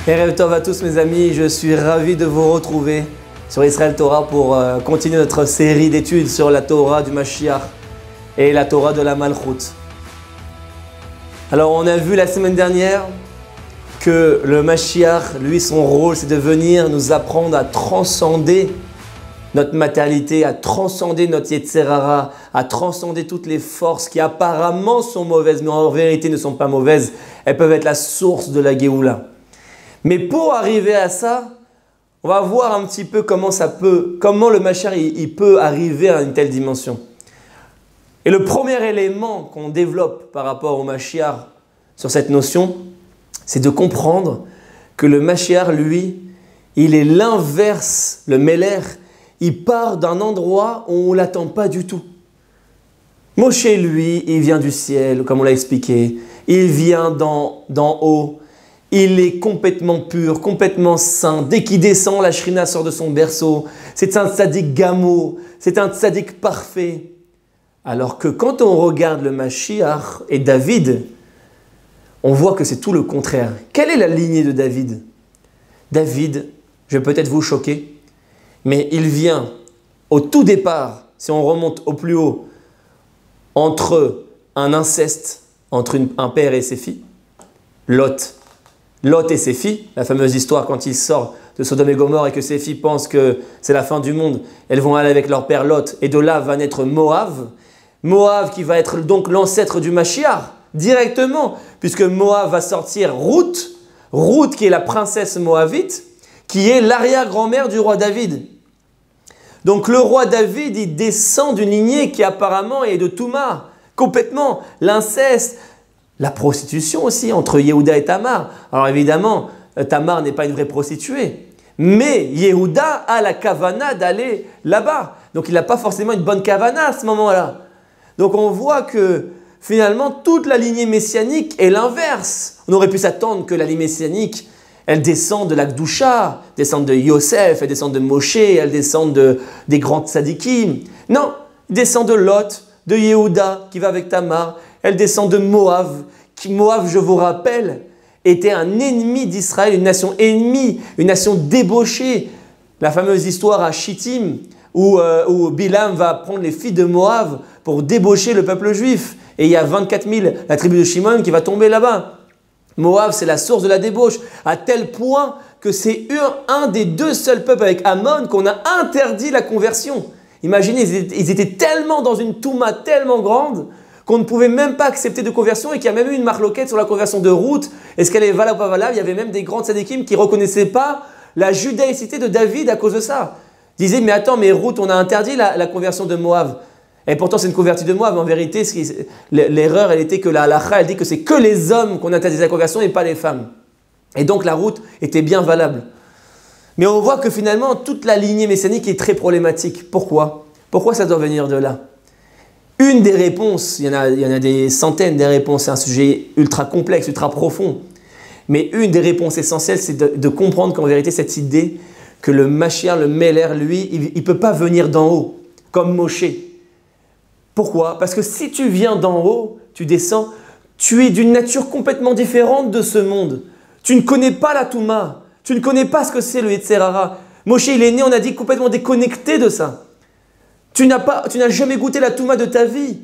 Erev Tov à tous mes amis, je suis ravi de vous retrouver sur Israël Torah pour continuer notre série d'études sur la Torah du Mashiach et la Torah de la Malchut. Alors on a vu la semaine dernière que le Mashiach, lui son rôle c'est de venir nous apprendre à transcender notre matérialité, à transcender notre Yetzer Hara, à transcender toutes les forces qui apparemment sont mauvaises, mais en vérité ne sont pas mauvaises. Elles peuvent être la source de la Géoula. Mais pour arriver à ça, on va voir un petit peu comment le Mashiach il peut arriver à une telle dimension. Et le premier élément qu'on développe par rapport au Mashiach sur cette notion, c'est de comprendre que le Mashiach, lui, il est l'inverse, le Meler. Il part d'un endroit où on ne l'attend pas du tout. Moshe, lui, il vient du ciel, comme on l'a expliqué. Il vient d'en haut. Il est complètement pur, complètement saint. Dès qu'il descend, la Shrina sort de son berceau. C'est un tzaddik gamour, c'est un tzaddik parfait. Alors que quand on regarde le Mashiach et David, on voit que c'est tout le contraire. Quelle est la lignée de David? David, je vais peut-être vous choquer, mais il vient au tout départ, si on remonte au plus haut, entre un inceste entre un père et ses filles, Lot et ses filles, la fameuse histoire quand il sort de Sodome et Gomorrhe et que ses filles pensent que c'est la fin du monde, elles vont aller avec leur père Lot et de là va naître Moab. Moab qui va être donc l'ancêtre du Mashiach, directement, puisque Moab va sortir Ruth qui est la princesse moabite, qui est l'arrière-grand-mère du roi David. Donc le roi David, il descend d'une lignée qui apparemment est de Touma, complètement, l'inceste, la prostitution aussi entre Yehuda et Tamar. Alors évidemment, Tamar n'est pas une vraie prostituée, mais Yehuda a la kavana d'aller là-bas. Donc il n'a pas forcément une bonne kavana à ce moment-là. Donc on voit que finalement toute la lignée messianique est l'inverse. On aurait pu s'attendre que la lignée messianique elle descend de la Gdusha, descend de Yosef, elle descend de Moshe, elle descend des grands tzadikim. Non, elle descend de Lot, de Yehuda qui va avec Tamar, elle descend de Moab, qui Moab, je vous rappelle, était un ennemi d'Israël, une nation ennemie, une nation débauchée. La fameuse histoire à Shittim où Bilam va prendre les filles de Moab pour débaucher le peuple juif. Et il y a 24 000, la tribu de Shimon qui va tomber là-bas. Moab, c'est la source de la débauche, à tel point que c'est un des deux seuls peuples avec Ammon qu'on a interdit la conversion. Imaginez, ils étaient tellement dans une touma tellement grande qu'on ne pouvait même pas accepter de conversion et qu'il y a même eu une marloquette sur la conversion de Ruth. Est-ce qu'elle est valable ou pas valable? Il y avait même des grands tzadikim qui ne reconnaissaient pas la judaïcité de David à cause de ça. Ils disaient, mais attends, mais Ruth, on a interdit la conversion de Moab. Et pourtant, c'est une convertie de Moab. En vérité, l'erreur, elle était que la halakha, elle dit que c'est que les hommes qu'on interdit la conversion et pas les femmes. Et donc, la route était bien valable. Mais on voit que finalement, toute la lignée messianique est très problématique. Pourquoi? Pourquoi ça doit venir de là? Une des réponses, il y en a des centaines de réponses, c'est un sujet ultra complexe, ultra profond. Mais une des réponses essentielles, c'est de comprendre qu'en vérité, cette idée que le Mashiach, le Meler, lui, il ne peut pas venir d'en haut, comme Moshe. Pourquoi? Parce que si tu viens d'en haut, tu descends, tu es d'une nature complètement différente de ce monde. Tu ne connais pas la Touma, tu ne connais pas ce que c'est le Yetzer Hara. Moshe, il est né, on a dit, complètement déconnecté de ça. Tu n'as jamais goûté la Touma de ta vie.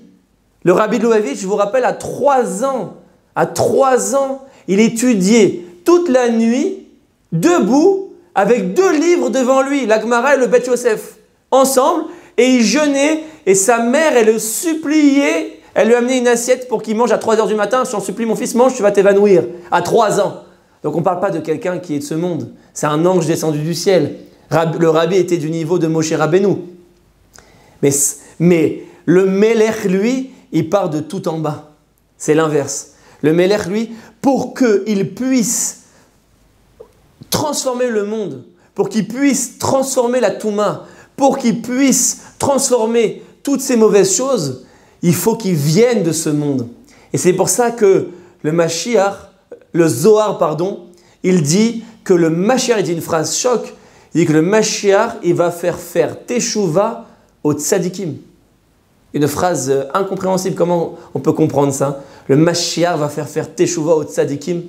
Le Rabbi Loavitch, je vous rappelle, à 3 ans, il étudiait toute la nuit, debout, avec 2 livres devant lui, la Gemara et le Bet Yosef, ensemble, et il jeûnait, et sa mère, elle le suppliait, elle lui amenait une assiette pour qu'il mange à 3 h du matin. Je t'en supplie, mon fils, mange, tu vas t'évanouir. À 3 ans. Donc on ne parle pas de quelqu'un qui est de ce monde. C'est un ange descendu du ciel. Le rabbi était du niveau de Moshe Rabbeinu. Mais le Melech, lui, il part de tout en bas. C'est l'inverse. Le Melech, lui, pour qu'il puisse transformer le monde, pour qu'il puisse transformer la Touma, pour qu'il puisse transformer toutes ces mauvaises choses, il faut qu'il vienne de ce monde. Et c'est pour ça que le Mashiach, le Zohar, il dit que le Mashiach, il dit une phrase choc, il dit que le Mashiach, il va faire Teshuvah aux tzadikim. Une phrase incompréhensible, comment on peut comprendre ça? Le Mashiach va faire Teshuvah aux tzadikim.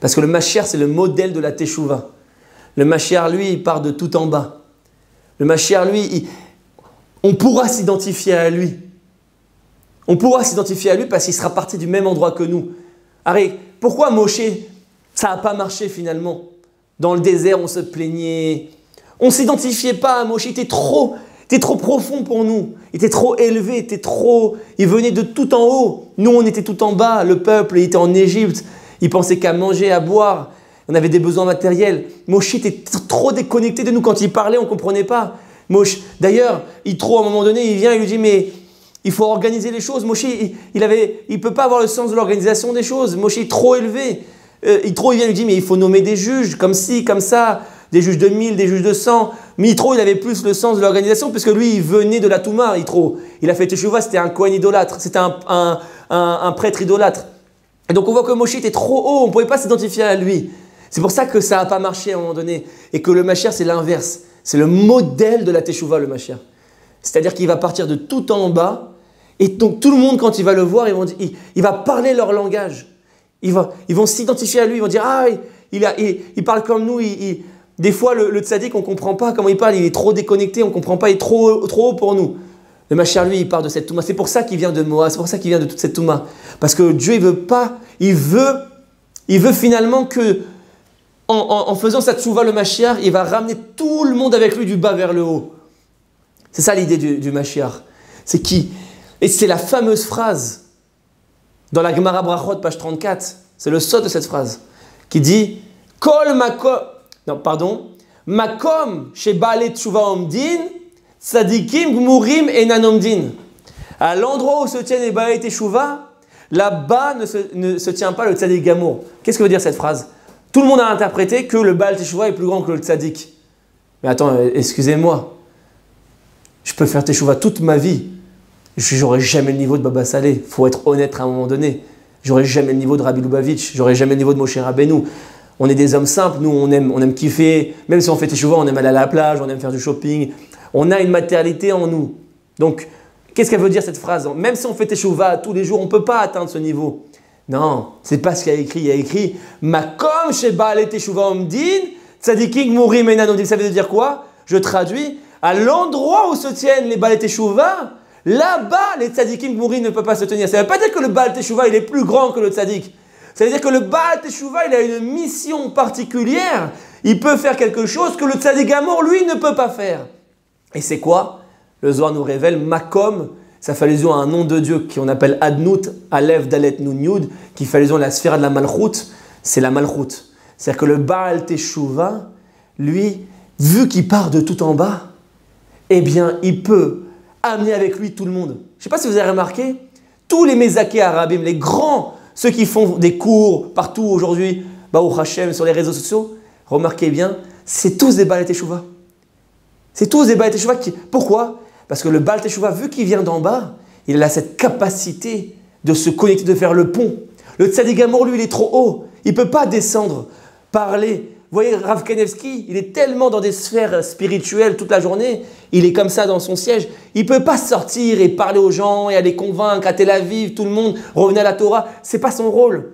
Parce que le Mashiach, c'est le modèle de la Teshuvah. Le Mashiach, lui, il part de tout en bas. Le Mashiach, lui, on pourra s'identifier à lui. On pourra s'identifier à lui parce qu'il sera parti du même endroit que nous. Arrête, pourquoi Moshe, ça n'a pas marché finalement? Dans le désert, on se plaignait. On ne s'identifiait pas à Moshe, il était trop profond pour nous. Il était trop élevé, il venait de tout en haut. Nous, on était tout en bas. Le peuple, il était en Égypte. Il pensait qu'à manger, à boire. On avait des besoins matériels. Moshe était trop déconnecté de nous. Quand il parlait, on ne comprenait pas. D'ailleurs, à un moment donné, il vient et lui dit, mais il faut organiser les choses. Moshe, il ne peut pas avoir le sens de l'organisation des choses. Moshe est trop élevé. Il vient et lui dit, mais il faut nommer des juges, comme ci, comme ça, des juges de 1000, des juges de 100. Mais Yitro, il avait plus le sens de l'organisation, puisque lui, il venait de la Touma, Yitro. Il a fait Teshuvah, c'était un Kohen idolâtre, c'était un prêtre idolâtre. Et donc on voit que Moshe était trop haut, on ne pouvait pas s'identifier à lui. C'est pour ça que ça n'a pas marché à un moment donné. Et que le Mashiach, c'est l'inverse. C'est le modèle de la Teshuvah, le Mashiach. C'est-à-dire qu'il va partir de tout en bas, et donc tout le monde, quand il va le voir, il va parler leur langage. Ils vont s'identifier à lui, ils vont dire « Ah, il parle comme nous, des fois, le tzaddik, on ne comprend pas comment il parle, il est trop déconnecté, on ne comprend pas, il est trop haut pour nous. » Le Mashiach, lui, il part de cette Touma. C'est pour ça qu'il vient de Moab, c'est pour ça qu'il vient de toute cette Touma. Parce que Dieu, il veut pas, il veut finalement que, en faisant cette Teshuvah, le Mashiach, il va ramener tout le monde avec lui du bas vers le haut. C'est ça l'idée du Mashiach. C'est qui? Et c'est la fameuse phrase dans la Gemara Brachot, page 34. C'est le sot de cette phrase qui dit Kol makom. Non, pardon. Makom chez Baalei Teshuvah omdin, tzadikim gmurim enan omdin. À l'endroit où se tiennent les Baalei Teshuvah, là-bas ne se tient pas le tzadik gamour. Qu'est-ce que veut dire cette phrase? Tout le monde a interprété que le Baal Teshuvah est plus grand que le tzadik. Mais attends, excusez-moi. Je peux faire Teshuvah toute ma vie. J'aurai jamais le niveau de Baba Saleh. Il faut être honnête à un moment donné. J'aurai jamais le niveau de Rabbi Lubavitch. J'aurai jamais le niveau de Moshe Rabbeinu. On est des hommes simples. Nous, on aime kiffer. Même si on fait Teshuvah, on aime aller à la plage, on aime faire du shopping. On a une matérialité en nous. Donc, qu'est-ce qu'elle veut dire cette phrase? Même si on fait Teshuvah tous les jours, on ne peut pas atteindre ce niveau. Non, c'est pas ce qu'il y a écrit. Il y a écrit Makom chez Baalei Teshuvah omdin, tzadikim gmurim enan omdin. Ça veut dire quoi? Je traduis. À l'endroit où se tiennent les Baalei Teshuvah, là-bas, les tzadikim gmurim ne peuvent pas se tenir. Ça ne veut pas dire que le Baal Teshuvah il est plus grand que le tzadik. Ça veut dire que le Baal Teshuvah il a une mission particulière. Il peut faire quelque chose que le tzadik gamour, lui, ne peut pas faire. Et c'est quoi? Le Zohar nous révèle Makom. Ça fait allusion à un nom de Dieu qu'on appelle Adnout, Aleph, Dalet, Nun, Yud, qui fait allusion à la sphère de la Malchut. C'est la Malchut. C'est-à-dire que le Baal Teshuvah, lui, vu qu'il part de tout en bas, eh bien, il peut amener avec lui tout le monde. Je ne sais pas si vous avez remarqué, tous les Mezakei Arabim, les grands, ceux qui font des cours partout aujourd'hui, Baruch Hashem, sur les réseaux sociaux, remarquez bien, c'est tous des Baalei Teshuvah. C'est tous des Baalei Teshuvah qui... Pourquoi? Parce que le Baal Teshuvah, vu qu'il vient d'en bas, il a cette capacité de se connecter, de faire le pont. Le tzadik gamour, lui, il est trop haut. Il ne peut pas descendre, parler. Vous voyez, Rav Kanevski, il est tellement dans des sphères spirituelles toute la journée. Il est comme ça dans son siège. Il ne peut pas sortir et parler aux gens et aller convaincre à Tel Aviv, tout le monde, revenir à la Torah. Ce n'est pas son rôle.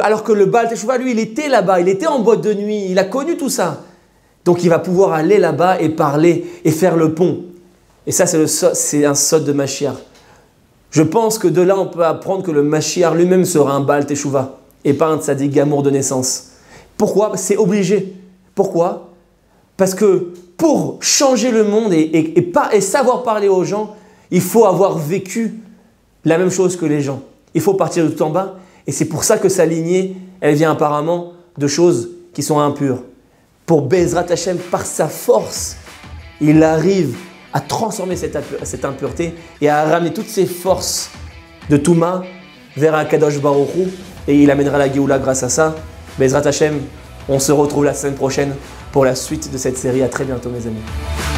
Alors que le Baal Teshuvah, lui, il était là-bas. Il était en boîte de nuit. Il a connu tout ça. Donc, il va pouvoir aller là-bas et parler et faire le pont. Et ça, c'est un sot de Mashiach. Je pense que de là, on peut apprendre que le Mashiach lui-même sera un Baal Teshuvah et pas un tzadik gamour de naissance. Pourquoi? C'est obligé. Pourquoi? Parce que pour changer le monde et savoir parler aux gens, il faut avoir vécu la même chose que les gens. Il faut partir de tout en bas. Et c'est pour ça que sa lignée, elle vient apparemment de choses qui sont impures. Pour Bezrat Hashem, par sa force, il arrive à transformer cette impureté et à ramener toutes ses forces de Touma vers un Kadosh Baruch Hu, et il amènera la Géoula grâce à ça. Bezrat Hashem, on se retrouve la semaine prochaine pour la suite de cette série. À très bientôt mes amis.